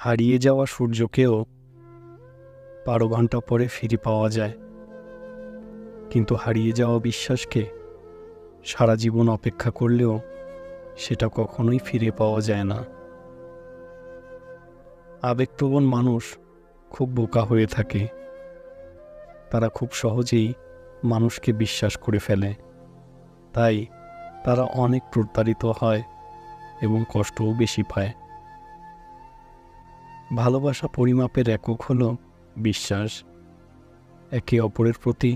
হারিয়ে যাওয়া সূর্যকেও 12 ঘন্টা পরে ফিরে পাওয়া যায়, কিন্তু হারিয়ে যাওয়া বিশ্বাসকে সারা জীবন অপেক্ষা করলেও সেটা কখনোই ফিরে পাওয়া যায় না। আবেগপ্রবণ মানুষ খুব বোকা হয়ে থাকে। তারা খুব সহজেই মানুষকে বিশ্বাস করে ফেলে, তাই তারা অনেক প্রতারিত হয় এবং কষ্টও বেশি পায়। ভালোবাসা পরিমাপের একক হলো বিশ্বাস। একে অপরের প্রতি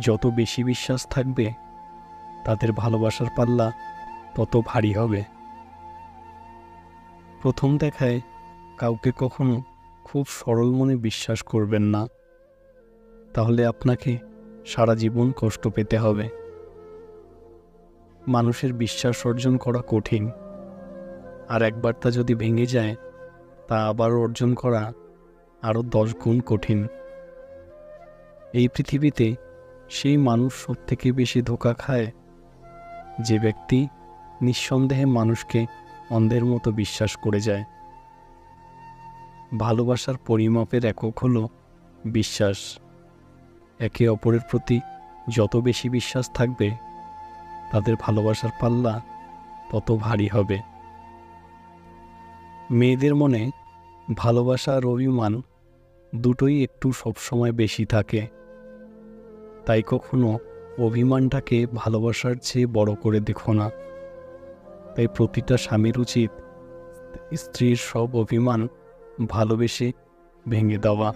যত বেশি বিশ্বাস থাকবে, তাদের ভালোবাসার পাল্লা তত ভারী হবে। প্রথম দেখায় কাউকে কখনো খুব সরল মনে বিশ্বাস করবেন না, তাহলে আপনাকে সারা জীবন কষ্ট পেতে হবে। মানুষের বিশ্বাস অর্জন করা কঠিন, আর একবার তা যদি ভেঙে যায়, তা আবার অর্জন করা আরও 10 গুণ কঠিন। এই পৃথিবীতে সেই মানুষ সবথেকে বেশি ধোঁকা খায় যে ব্যক্তি নিঃসন্দেহে মানুষকে অন্ধের মতো বিশ্বাস করে যায়। ভালোবাসার পরিমাপের একক হলো বিশ্বাস। একে অপরের প্রতি যত বেশি বিশ্বাস থাকবে, তাদের ভালোবাসার পাল্লা তত ভারী হবে। মেয়েদের মনে ভালোবাসা আর অভিমান দুটোই একটু সবসময় বেশি থাকে, তাই কখনো অভিমানটাকে ভালোবাসার চেয়ে বড় করে দেখো না। তাই প্রতিটা স্বামীর উচিত স্ত্রীর সব অভিমান ভালোবেসে ভেঙে দেওয়া।